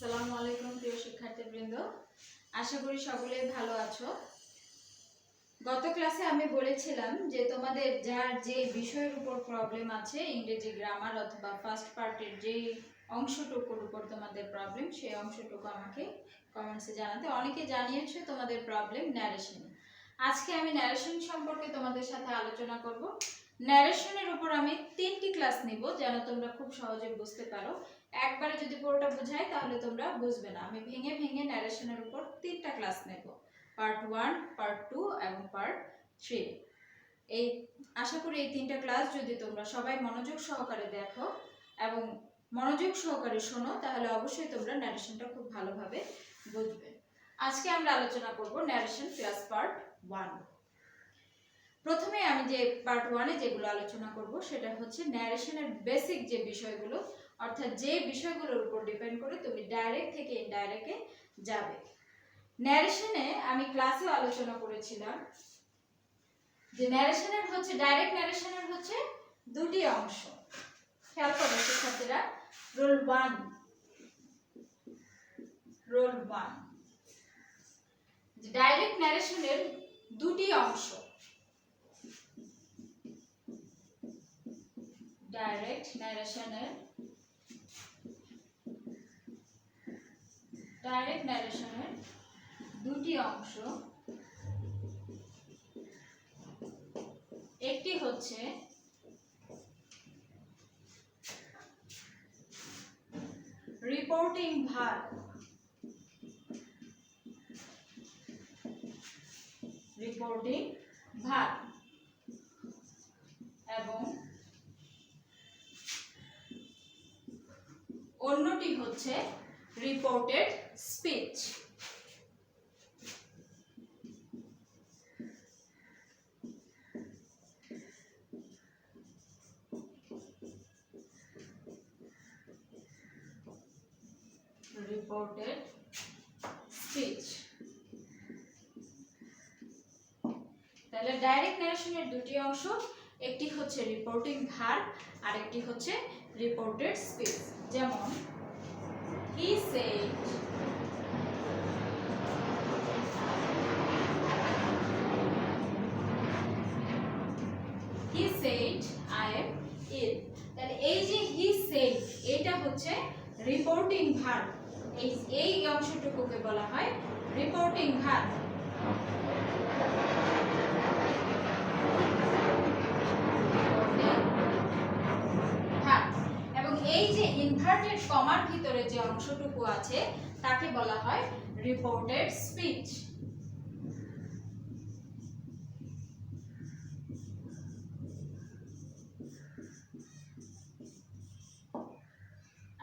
আসসালামু আলাইকুম প্রিয় শিক্ষার্থীবৃন্দ, আশা করি সকলেই ভালো আছো। গত ক্লাসে আমি বলেছিলাম যে তোমাদের যার যে বিষয়ের উপর প্রবলেম আছে, ইংরেজি গ্রামার অথবা ফার্স্ট পার্টের যে অংশটুকুর উপর তোমাদের প্রবলেম, সেই অংশটুকু আমাকে কমেন্টসে জানাতে। অনেকে জানিয়েছো তোমাদের প্রবলেম ন্যারেশন। আজকে আমি ন্যারেশন সম্পর্কে তোমাদের সাথে আলোচনা করব। ন্যারেশনের উপর আমি 3টি ক্লাস নিব যেন তোমরা খুব সহজে বুঝতে পারো। একবারে যদি পুরোটা বুঝাই তাহলে তোমরা বুঝবে না। আমি ভেঙে ভেঙে ন্যারেশনের উপর 3টা ক্লাস নেব, পার্ট 1, পার্ট 2 এবং পার্ট 3। এই আশা করি এই 3টা ক্লাস যদি তোমরা সবাই মনোযোগ সহকারে দেখো এবং মনোযোগ সহকারে শোনো, তাহলে অবশ্যই তোমরা ন্যারেশনটা খুব ভালোভাবে বুঝবে। আজকে আমরা আলোচনা করব ন্যারেশন ক্লাস পার্ট 1। প্রথমে আমি যে পার্ট 1-এ যেগুলো আলোচনা করব সেটা হচ্ছে ন্যারেশনের বেসিক যে বিষয়গুলো, অর্থাৎ যে বিষয়গুলোর উপর ডিপেন্ড করে তুমি ডাইরেক্ট থেকে ইনডাইরেক্টে যাবে। ন্যারেশনে আমি ক্লাসেও আলোচনা করেছিলাম যে ন্যারেশনের হচ্ছে ডাইরেক্ট ন্যারেশনের হচ্ছে দুটি অংশ। খেয়াল করো শিক্ষার্থীরা, রোল 1 ডাইরেক্ট ন্যারেশনের দুটি অংশ। ডাইরেক্ট ন্যারেশনের দুটি অংশ। একটি হচ্ছে রিপোর্টিং ভার্ব, এবং অন্যটি হচ্ছে রিপোর্টেড স্পিচ। তাহলে ডাইরেক্ট ন্যারেশনের দুটি অংশ, একটি হচ্ছে রিপোর্টিং ভার্ব আর একটি হচ্ছে রিপোর্টেড স্পিচ। যেমন he said I am ill। তাহলে এই যে he said এটা হচ্ছে রিপোর্টিং ভার্ব। এই অংশটুকুকে বলা হয় রিপোর্টিং ভার্ব। এবং এই যে ইনভার্টেড কমার ভিতরে যে অংশটুকু আছে তাকে বলা হয় রিপোর্টেড স্পিচ।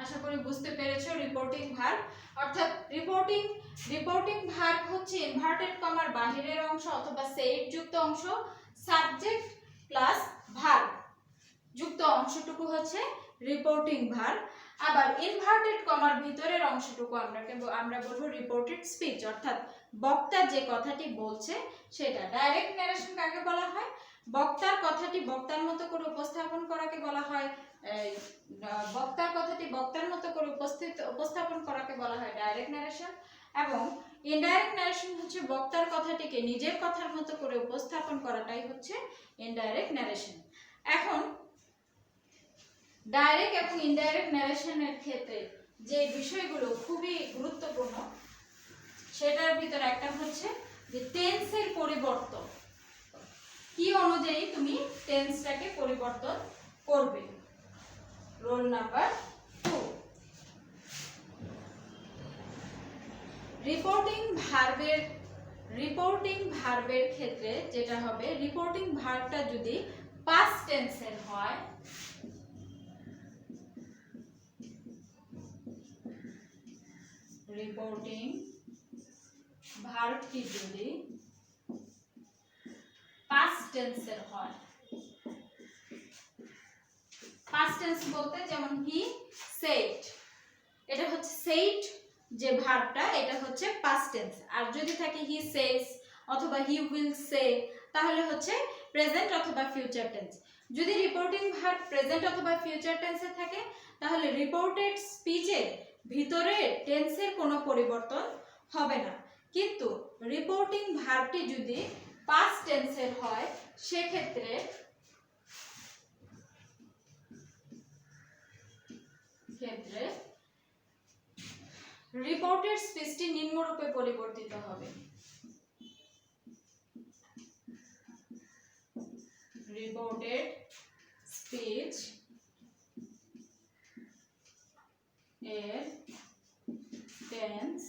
আশা করি বুঝতে পেরেছো। রিপোর্টিং ভার্ব অর্থাৎ রিপোর্টিং ভার্ব হচ্ছে ইনভার্টেড কমার বাহিরের অংশ অথবা সেড যুক্ত অংশ, সাবজেক্ট প্লাস ভার্ব যুক্ত অংশটুকু হচ্ছে রিপোর্টিং ভার্ব। আবার ইনভার্টেড কমার ভিতরের অংশটুকু আমরা বলবো রিপোর্টেড স্পিচ, অর্থাৎ বক্তা যে কথাটি বলছে সেটা। ডাইরেক্ট ন্যারেশন কাকে বলা হয়? বক্তার কথাটি বক্তার মতো করে উপস্থাপন করাকে বলা হয় উপস্থাপন করাকে বলা হয় ডাইরেক্ট ন্যারেশন। এবং ইনডাইরেক্ট ন্যারেশন হচ্ছে বক্তার কথাটিকে নিজের কথার মতো করে উপস্থাপন করাটাই হচ্ছে ইনডাইরেক্ট ন্যারেশন। এখন ডাইরেক্ট এবং ইনডাইরেক্ট ন্যারেশনের ক্ষেত্রে যে বিষয়গুলো খুবই গুরুত্বপূর্ণ সেটার ভিতরে একটা হচ্ছে যে টেন্সের পরিবর্তন। কি অনুযায়ী তুমি টেন্সটাকে পরিবর্তন করবে। রোল নাম্বার 2, রিপোর্টিং ভার্বের ক্ষেত্রে যেটা হবে, রিপোর্টিং ভার্বটা যদি পাস্ট টেন্সের হয়, রিপোর্টিং ভার্বটি যদি পাস্ট টেন্সের হয়, পাস্ট টেন্স বলতে যেমন হি সেড, এটা হচ্ছে সেড যে ভার্বটা এটা হচ্ছে পাস্ট টেন্স। আর যদি থাকে হি সেজ অথবা হি উইল সে, তাহলে হচ্ছে প্রেজেন্ট অথবা ফিউচার টেন্স। যদি রিপোর্টিং ভার্ব প্রেজেন্ট অথবা ফিউচার টেন্সে থাকে তাহলে রিপোর্টেড স্পিচের ভিতরে টেন্সের কোনো পরিবর্তন হবে না। কিন্তু রিপোর্টিং ভার্বটি যদি পাস্ট টেন্সের হয় সেক্ষেত্রে রিপোর্টেড স্পিচটি নিম্নরূপে পরিবর্তিত হবে। রিপোর্টেড স্পিচ এর টেন্স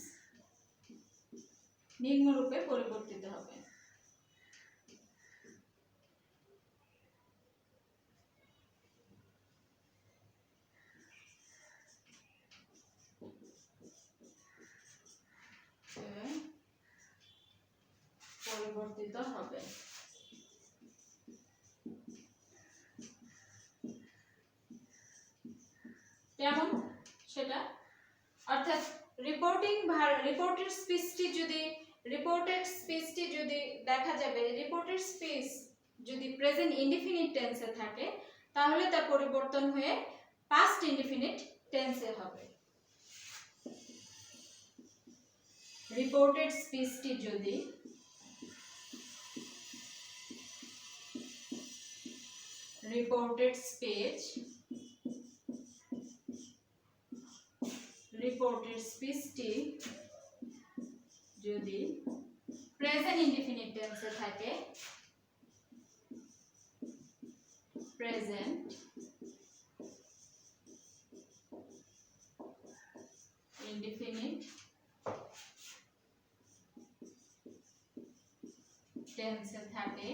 নিম্নরূপে পরিবর্তিত হবে। পরিবর্তিত হবে। কেমন সেটা, অর্থাৎ রিপোর্টেড স্পিচটি যদি দেখা যাবে রিপোর্টেড স্পিচ যদি প্রেজেন্ট ইনডিফিনিট টেন্সে থাকে তাহলে তা পরিবর্তন হয়ে পাস্ট ইনডিফিনিট টেন্সে হবে। রিপোর্টেড স্পিচটি যদি রিপোর্টেড স্পিচটি যদি প্রেজেন্ট ইনডিফিনিট টেন্সে থাকে, প্রেজেন্ট ইনডিফিনিট টেন্সে থাকে,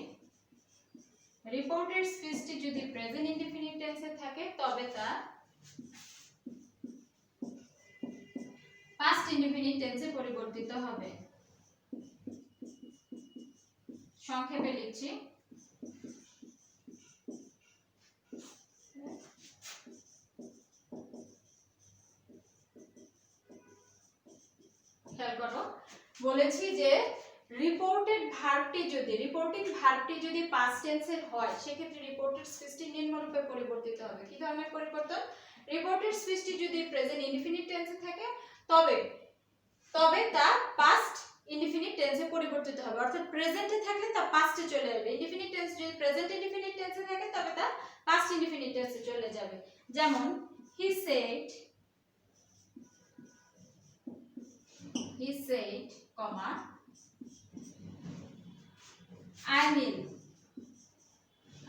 রিপোর্টেড স্পিচটি যদি প্রেজেন্ট ইনডিফিনিট টেন্সে থাকে তবে তা পাস্ট ইনডিফিনিট টেন্সে পরিবর্তিত হবে। সংক্ষেপে লিখছি, খেয়াল করো, বলেছি যে রিপোর্টিং ভার্বটি যদি পাস্ট টেন্সের হয় সেক্ষেত্রে রিপোর্টেড স্পিচটি নিম্নরূপে পরিবর্তিত হবে। কি ধরনের পরিবর্তন? রিপোর্টেড স্পিচটি যদি প্রেজেন্ট ইনডিফিনিট টেন্সে থাকে তবে তা পাস্ট ইনডিফিনিট টেন্সে পরিবর্তিত হবে, অর্থাৎ প্রেজেন্টে থাকলে তা পাস্টে চলে যাবে। ইনডিফিনিট টেন্স যদি প্রেজেন্ট ইনডিফিনিট টেন্সে থাকে তবে তা পাস্ট ইনডিফিনিট টেন্সে চলে যাবে। যেমন he said, comma I'm ill,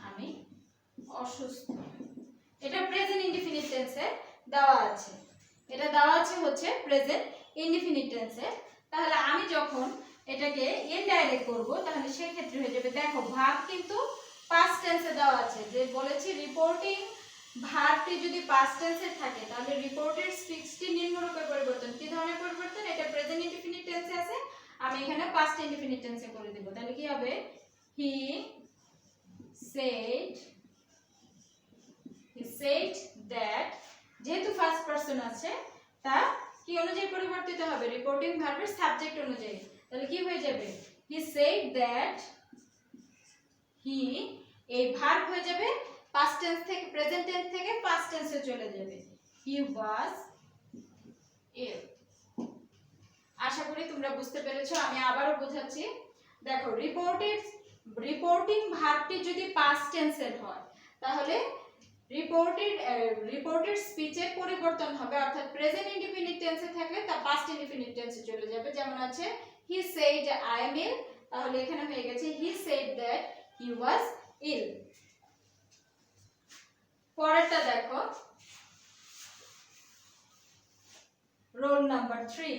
আমি অসুস্থ। এটা প্রেজেন্ট ইনডিফিনিট টেন্সে দেওয়া আছে, হচ্ছে প্রেজেন্ট ইনডিফিনিট টেন্সে। তাহলে আমি যখন এটাকে ইনডাইরেক্ট করব তাহলে সেই ক্ষেত্রে হয়ে যাবে, দেখো ভার্ব কিন্তু পাস্ট টেন্সে দেওয়া আছে, যে বলেছি রিপোর্টিং ভার্বটি যদি পাস্ট টেন্সে থাকে তাহলে রিপোর্টেড স্পিচটি নিম্নরূপে পরিবর্তন। কি ধরনের পরিবর্তন? এটা প্রেজেন্ট ইনডিফিনিট টেন্সে আছে, আমি এখানে পাস্ট ইনডিফিনিট টেন্সে করে দেব। তাহলে কি হবে? he said that, যেহেতু ফার্স্ট পারসন আছে তা কি অনুযায়ী পরিবর্তিত হবে? রিপোর্টিং ভার্বের সাবজেক্ট অনুযায়ী। তাহলে কি হয়ে যাবে? he said that he, এই ভার্ব হয়ে যাবে পাস্ট টেন্স থেকে, প্রেজেন্ট টেন্স থেকে পাস্ট টেন্সে চলে যাবে। he was ill। আশা করি তোমরা বুঝতে পেরেছো। আমি আবারও বোঝাচ্ছি, দেখো রিপোর্টিং ভার্বটি যদি পাস্ট টেন্সের হয় তাহলে রিপোর্টেড স্পিচের পরিবর্তন হবে, অর্থাৎ প্রেজেন্ট ইনডিফিনিট টেন্সে থাকলে তা পাস্ট ইনডিফিনিট টেন্সে চলে যাবে। যেমন আছে he said I am ill, তাহলে এখানে হয়ে গেছে he said that he was ill। পরেরটা দেখো, রোল নাম্বার 3।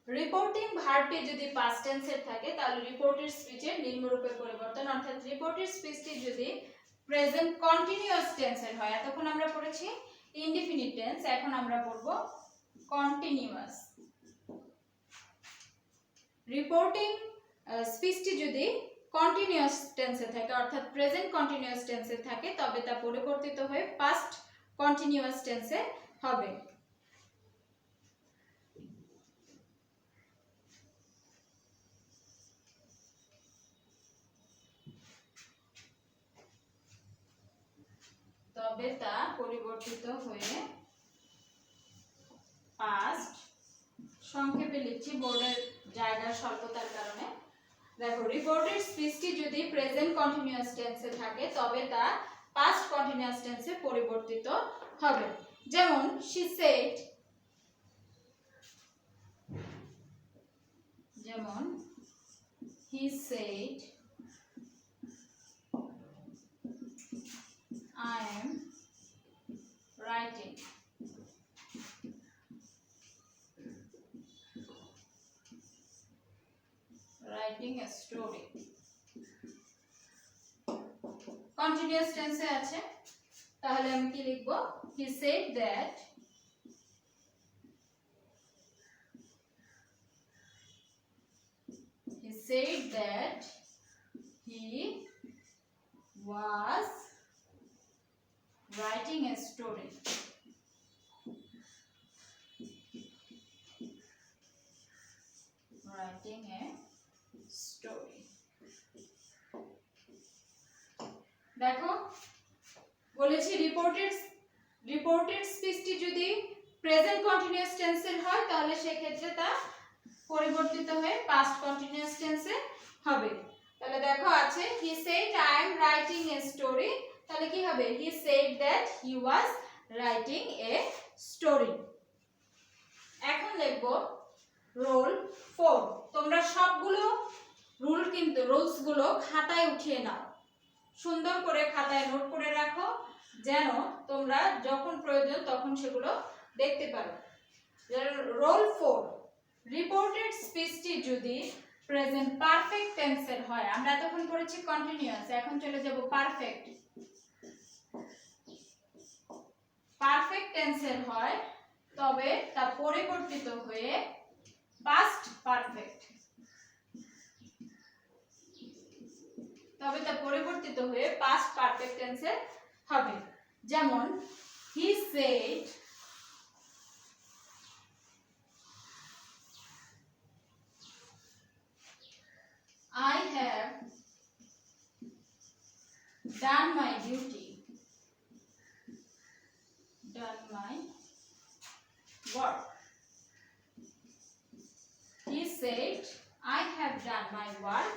রিপোর্টিং ভার্বটি যদি পাস্ট টেন্সের থাকে তাহলে রিপোর্টেড স্পিচের নিম্নরূপে পরিবর্তন, অর্থাৎ রিপোর্টেড স্পিচটি যদি প্রেজেন্ট কন্টিনিউয়াস টেন্সের হয়, এতক্ষণ আমরা পড়েছি ইনডিফিনিট টেন্স, এখন আমরা পড়ব কন্টিনিউয়াস। রিপোর্টিং স্পিচটি যদি কন্টিনিউয়াস টেন্সে থাকে, অর্থাৎ প্রেজেন্ট কন্টিনিউয়াস টেন্সে থাকে তবে তা পরিবর্তিত হয়ে পাস্ট কন্টিনিউয়াস টেন্সে হবে। তবে তা পরিবর্তিত হয়ে পাস্ট, সংক্ষেপে লিখছি বোর্ডের জায়গার স্বল্পতার কারণে। দেখো রিপোর্টেড স্পিচটি যদি প্রেজেন্ট কন্টিনিউয়াস টেন্সে থাকে তবে তা পাস্ট কন্টিনিউয়াস টেন্সে পরিবর্তিত হবে। যেমন she said, যেমন he said I am writing, a story. Continuous টেন্সে আছে, তাহলে আমি কি লিখব? he said that he was writing a story. দেখো বলেছি রিপোর্টেড স্পিচটি যদি প্রেজেন্ট কন্টিনিউয়াস টেন্সের হয় তাহলে সেক্ষেত্রে তা পরিবর্তিত হয়ে পাস্ট কন্টিনিউয়াস টেন্সে হবে। তাহলে দেখো আছে he said I am writing a story, তাহলে কি হবে? he said that he was writing a story. এখন লিখব রোল 4। তোমরা সবগুলো রুলস গুলো খাতায় উঠিয়ে নাও, সুন্দর করে খাতায় নোট করে রাখো, যেন তোমরা যখন প্রয়োজন তখন সেগুলো দেখতে পারো। রোল 4, রিপোর্টেড স্পিচটি যদি প্রেজেন্ট পারফেক্ট টেন্সের হয়, আমরা এতক্ষণ পড়েছি কন্টিনিউয়াস, এখন চলে যাব পারফেক্ট। পারফেক্ট টেন্সের হয় তবে তা পরিবর্তিত হয়ে পাস্ট পারফেক্ট, টেন্সে হবে। যেমন he said I have done my duty, done my work. He said I have done my work.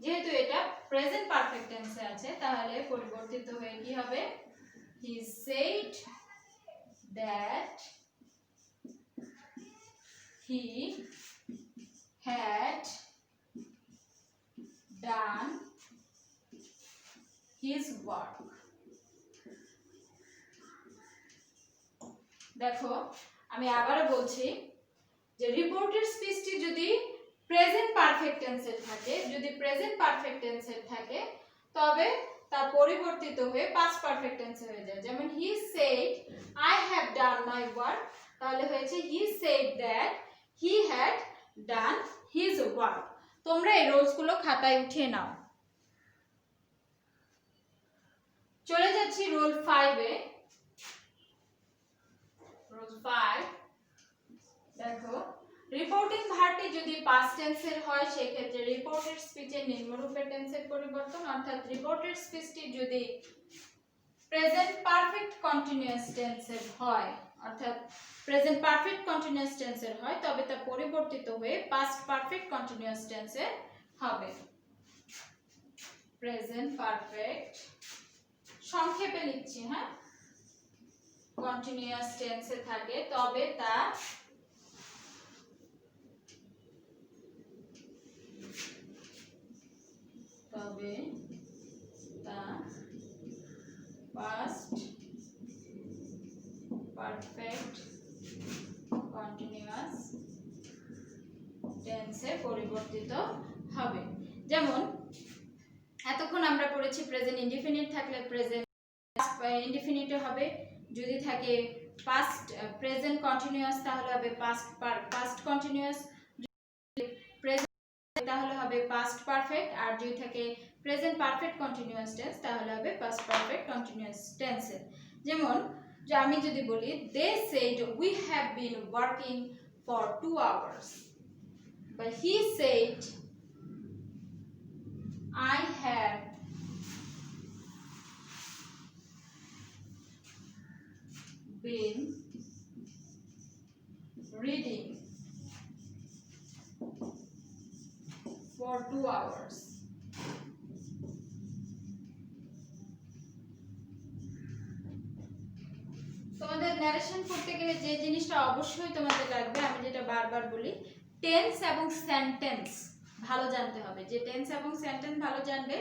যেহেতু এটা প্রেজেন্ট পারফেক্ট টেন্সে আছে তাহলে পরিবর্তিত হয়ে কি হবে? he said that he had done his work. দেখো আমি আবারো বলছি যে রিপোর্টেড স্পিচটি যদি প্রেজেন্ট পারফেক্ট টেন্সের থাকে তবে তা পরিবর্তিত হয়ে পাস্ট পারফেক্ট টেন্সে হয়ে যায়। যেমন he said I have done my work, তাহলে হয়েছে he said that he had done his work. তোমরা এই রুলস গুলো খাতায় উঠিয়ে নাও। চলে যাচ্ছি রুল 5 এ। রুল 5 দেখো রিপোর্টিং ভার্বটি যদি পাস্ট টেন্সের হয় সেক্ষেত্রে রিপোর্টেড স্পিচের নিম্নরূপে টেন্সের পরিবর্তন, অর্থাৎ রিপোর্টেড স্পিচটি যদি প্রেজেন্ট পারফেক্ট কন্টিনিউয়াস টেন্সের হয়, তবে তা পরিবর্তিত হয়ে পাস্ট পারফেক্ট কন্টিনিউয়াস টেন্সে হবে। প্রেজেন্ট পারফেক্ট সংক্ষেপে লিখছি, হ্যাঁ, কন্টিনিউয়াস টেন্সে থাকে তবে তা পাস্ট পারফেক্ট কন্টিনিউয়াস টেন্সে পরিবর্তিত হবে। যেমন এতক্ষণ আমরা পড়েছি প্রেজেন্ট ইনডিফিনিট থাকলে প্রেজেন্ট ইনডিফিনিটে হবে, যদি থাকে পাস্ট প্রেজেন্ট কন্টিনিউয়াস তাহলে হবে পাস্ট কন্টিনিউয়াস, তাহলে হবে পাস্ট পারফেক্ট, আর যদি থাকে প্রেজেন্ট পারফেক্ট কন্টিনিউয়াস টেন্স তাহলে হবে পাস্ট পারফেক্ট কন্টিনিউয়াস টেন্সে। যেমন যে আমি যদি বলি they said we have been working for 2 hours, but he said I have been reading for 2 hours. তোমাদের ন্যারেশন করতে গেলে যে জিনিসটা অবশ্যই তোমাদের লাগবে, আমি যেটা বারবার বলি, টেন্স এবং সেন্টেন্স ভালো জানতে হবে। যে টেন্স এবং সেন্টেন্স ভালো জানবে,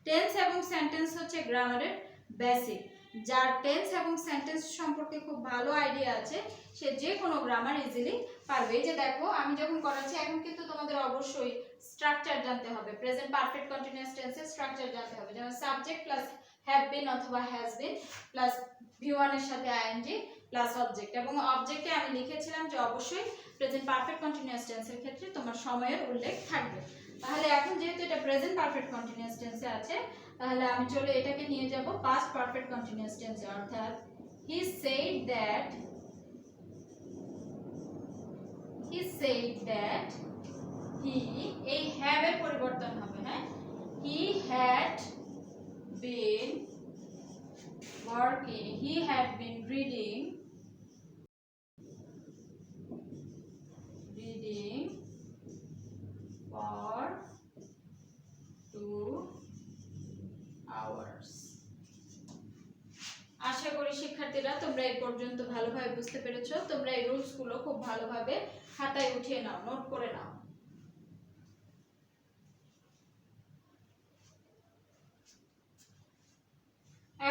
টেন্স এবং সেন্টেন্স হচ্ছে গ্রামারের বেসিক। যার টেন্স এবং সেন্টেন্স সম্পর্কে খুব ভালো আইডিয়া আছে সে যে কোনো গ্রামার ইজিলি পারবে। এই যে দেখো আমি যখন করাচ্ছি এখন কিন্তু তোমাদের অবশ্যই স্ট্রাকচার জানতে হবে। প্রেজেন্ট পারফেক্ট কন্টিনিউয়াস টেন্সের স্ট্রাকচার জানতে হবে, যেমন সাবজেক্ট প্লাস হ্যাভ বিন অথবা হ্যাজ বিন প্লাস V1 এর সাথে আইএনজি প্লাস অবজেক্ট। এবং অবজেক্টে আমি লিখেছিলাম যে অবশ্যই প্রেজেন্ট পারফেক্ট কন্টিনিউয়াস টেন্সের ক্ষেত্রে তোমার সময়ের উল্লেখ থাকবে। তাহলে এখন যেহেতু এটা প্রেজেন্ট পারফেক্ট কন্টিনিউয়াস টেন্সে আছে, তাহলে আমি চলে এটাকে নিয়ে যাব পাস্ট পারফেক্ট কন্টিনিউয়াস টেন্সে, অর্থাৎ he said that he, এই have এর পরিবর্তন হবে, হ্যাঁ, he had been working, he had been reading for 2 hours. আশা করি শিক্ষার্থীরা তোমরা এই পর্যন্ত ভালোভাবে বুঝতে পেরেছো। তোমরা এই রুলস গুলো খুব ভালোভাবে খাতায় উঠিয়ে নাও, নোট করে নাও।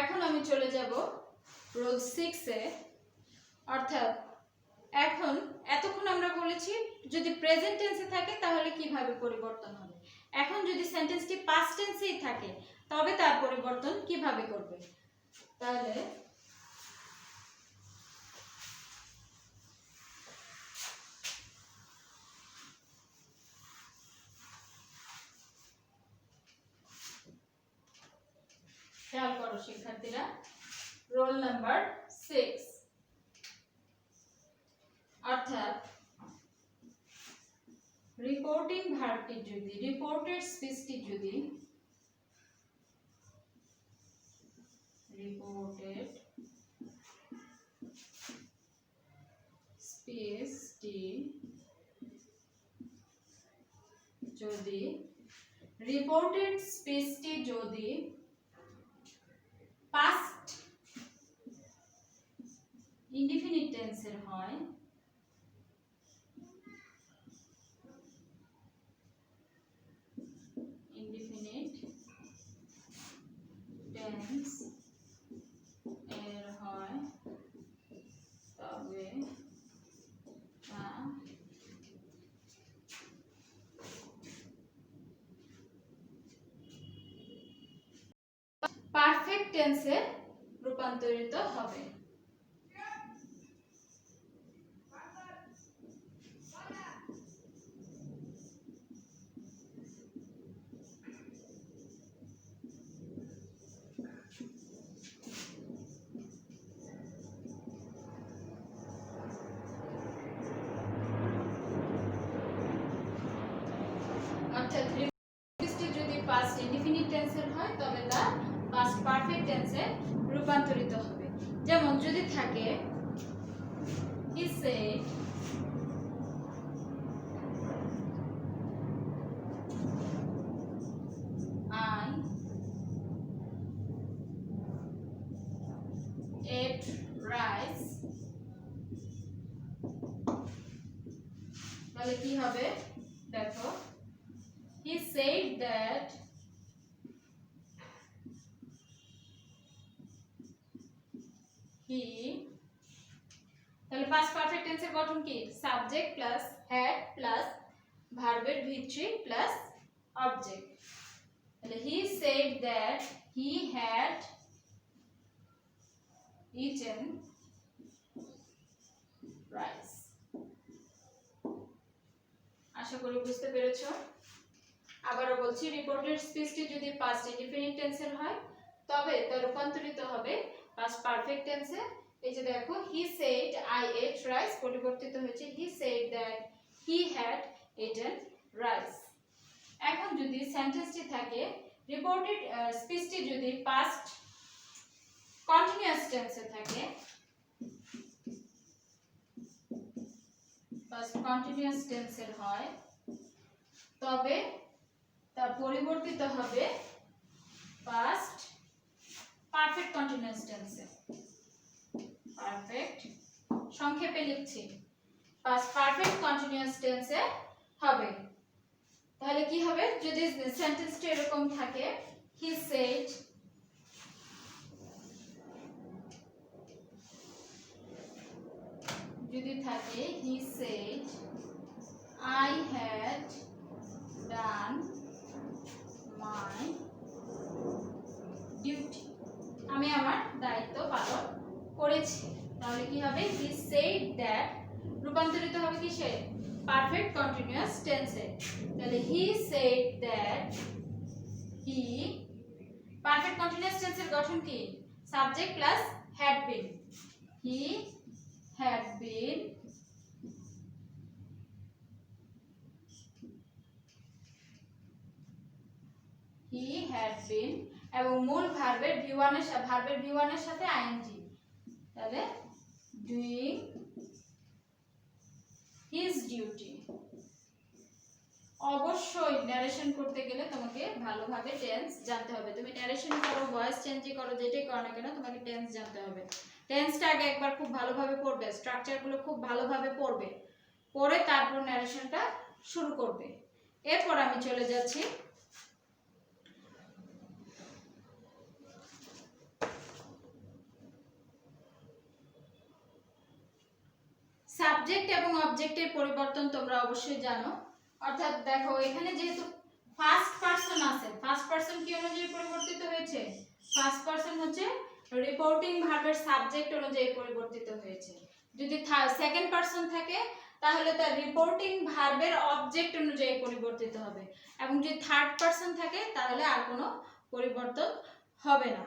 এখন আমি চলে যাব রুল 6 এ, অর্থাৎ এখন এতক্ষণ আমরা বলেছি যদি প্রেজেন্ট টেন্সে থাকে তাহলে কিভাবে পরিবর্তন হবে। এখন যদি সেন্টেন্সটি পাস্ট টেন্সেই থাকে তবে তার পরিবর্তন কিভাবে করবে। তাহলে খেয়াল করো শিক্ষার্থীরা, রোল নাম্বার 6, অর্থাৎ রিপোর্টিং ভার্বটি যদি, রিপোর্টেড স্পিচটি যদি, রিপোর্টেড স্পিচটি যদি, রিপোর্টেড স্পিচটি যদি পাস্ট ইনডিফিনিট টেন্সের হয়, ইনডিফিনিট টেন্স এর হয়, তবে তা পারফেক্ট টেন্সে রূপান্তরিত হবে। অর্থাৎ রিপোর্টটি যদি পাস্ট ইনডিফিনিট টেন্সের হয় তবে তা পাস্ট পারফেক্ট টেন্সে রূপান্তরিত হবে। যেমন যদি থাকে he said I ate rice, তাহলে কি হবে দেখো, he said that he, তাহলে পাস্ট পারফেক্ট টেন্সের গঠন কি, সাবজেক্ট প্লাস হ্যাড প্লাস ভার্বের V3 প্লাস অবজেক্ট। তাহলে he said that he had eaten rice। আশা করি বুঝতে পেরেছো। আবারও বলছি, রিপোর্টেড স্পিচটি যদি পাস্ট ইনডিফিনিট টেন্সের হয় তবে তা রূপান্তরিত হবে পাস্ট পারফেক্ট টেন্সে। এই যে দেখো he said I ate rice পরিবর্তিত হয়েছে he said that he had eaten rice। এখন যদি সেন্টেন্সটি থাকে রিপোর্টেড স্পিচটি যদি পাস্ট কন্টিনিউয়াস টেন্সে থাকে পাস্ট কন্টিনিউয়াস টেন্সের হয় তবে তা পরিবর্তিত হবে পাস্ট পারফেক্ট কন্টিনিউয়াস টেন্সে। পারফেক্ট সংক্ষেপে লিখছি, পাস্ট পারফেক্ট কন্টিনিউয়াস টেন্সে হবে। তাহলে কি হবে, যদি সেন্টেন্সটা এরকম থাকে, হি সেড, যদি থাকে he said I had done my duty, আমি আমার দায়িত্ব পালন করেছি। তাহলে কি হবে, he said that রূপান্তরিত হবে কিসে, পারফেক্ট কন্টিনিউয়াস টেন্সে। তাহলে he said that he, perfect continuous টেন্সের গঠন কি, subject plus had been, he had been এবং মূল ভার্বের V1 এর সাথে ing, তাহলে doing his duty। অবশ্যই ন্যারেশন করতে গেলে তোমাকে ভালোভাবে টেন্স জানতে হবে। তুমি ন্যারেশন করো, ভয়েস চেঞ্জই করো, যেটাই করো না কেন তোমাকে টেন্স জানতে হবে। টেন্সটা আগে একবার খুব ভালোভাবে পড়বে, স্ট্রাকচারগুলো খুব ভালোভাবে পড়বে, পড়ে তারপর ন্যারেশনটা শুরু করবে। এরপর আমি চলে যাচ্ছি সাবজেক্ট এবং অবজেক্টের পরিবর্তন তোমরা অবশ্যই জানো। অর্থাৎ দেখো এখানে যেহেতু ফার্স্ট পারসন আছে, ফার্স্ট পারসন কি অনুযায়ী পরিবর্তিত হয়েছে, ফার্স্ট পারসন হচ্ছে রিপোর্টিং ভার্বের সাবজেক্ট অনুযায়ী পরিবর্তিত হয়েছে। যদি সেকেন্ড পারসন থাকে তাহলে তার রিপোর্টিং ভার্বের অবজেক্ট অনুযায়ী পরিবর্তিত হবে, এবং যদি থার্ড পারসন থাকে তাহলে আর কোনো পরিবর্তন হবে না।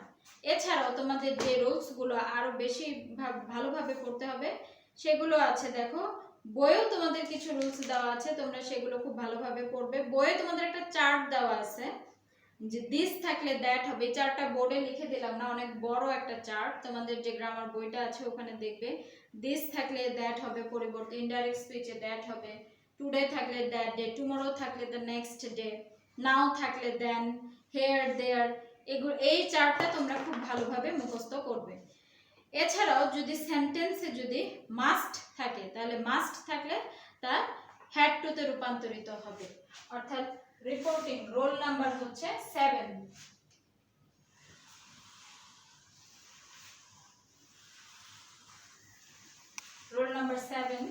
এছাড়াও তোমাদের যে রুলসগুলো আরো বেশি ভালোভাবে পড়তে হবে সেগুলো আছে। দেখো বইয়েও তোমাদের কিছু রুলস দেওয়া আছে, তোমরা সেগুলো খুব ভালোভাবে পড়বে। বইয়ে তোমাদের একটা চার্ট দেওয়া আছে, যে দিস থাকলে দ্যাট হবে। এই চার্টটা বোর্ডে লিখে দিলাম না, অনেক বড় একটা চার্ট, তোমাদের যে গ্রামার বইটা আছে ওখানে দেখবে। দিস থাকলে দ্যাট হবে পরিবর্তে, ইনডাইরেক্ট স্পিচে দ্যাট হবে। টুডে থাকলে দ্যাট ডে, টুমরো থাকলে দ্য নেক্সট ডে, নাও থাকলে দেন, হেয়ার দেয়ার, এগুলো এই চার্টটা তোমরা খুব ভালোভাবে মুখস্থ করবে। এছাড়াও যদি সেন্টেন্সে যদি মাস্ট থাকে তাহলে মাস্ট থাকলে তা হ্যাড টু তে রূপান্তরিত হবে। অর্থাৎ রিপোর্টিং রোল নাম্বার হচ্ছে 7, রোল নাম্বার 7।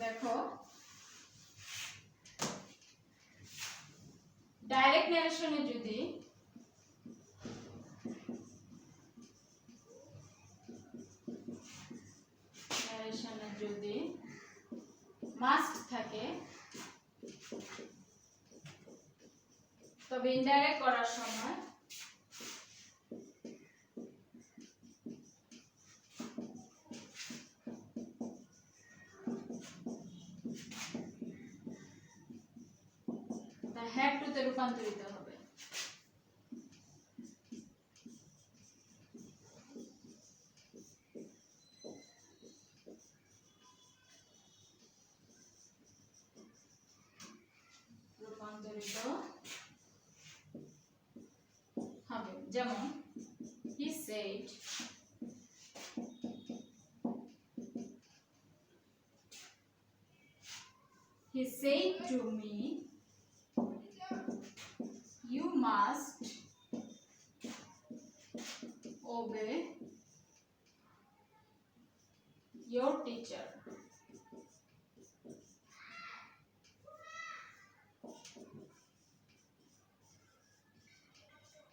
দেখো ডাইরেক্ট ন্যারেশনে যদি মাস্ট থাকে তবে ইনডাইরেক্ট করার সময় তা হ্যাড টু তে রূপান্তরিত হবে। রূপান্তরিত হবে, যেমন he said to me you must obey your teacher।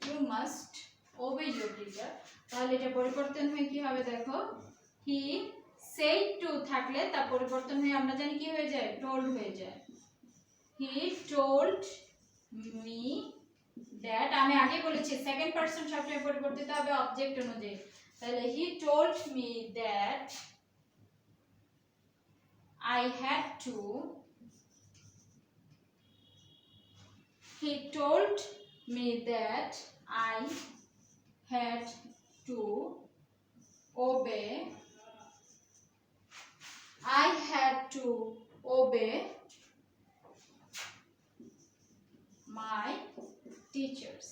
You must obey your teacher। তাহলে এটা পরিবর্তন হয়ে কি হবে, দেখো he said to থাকলে তা পরিবর্তন হয়ে আমরা জানি কি হয়ে যায়, told হয়ে যায়। he told me that, আমি আগে বলেছি সেকেন্ড পারসন সবসময় পরিবর্তিত হবে অবজেক্ট অনুযায়ী। তাহলে he told me that I had to, he told me that I had to obey. I had to obey my teachers.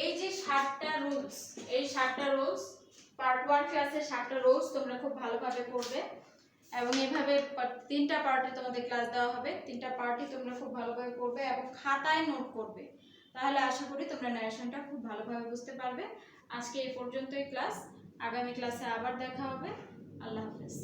এই যে 7টা রুলস, এই 7টা রুলস পার্ট 1 ক্লাসের 7টা রুলস তোমরা খুব ভালোভাবে পড়বে এবং এইভাবে 3টা পার্টে তোমাদের ক্লাস দেওয়া হবে। 3টা পার্টই তোমরা খুব ভালোভাবে পড়বে এবং খাতায় নোট করবে, তাহলে আশা করি তোমরা ন্যারেশনটা খুব ভালোভাবে বুঝতে পারবে। আজকে এই পর্যন্তই ক্লাস, আগামী ক্লাসে আবার দেখা হবে। আল্লাহ হাফেজ।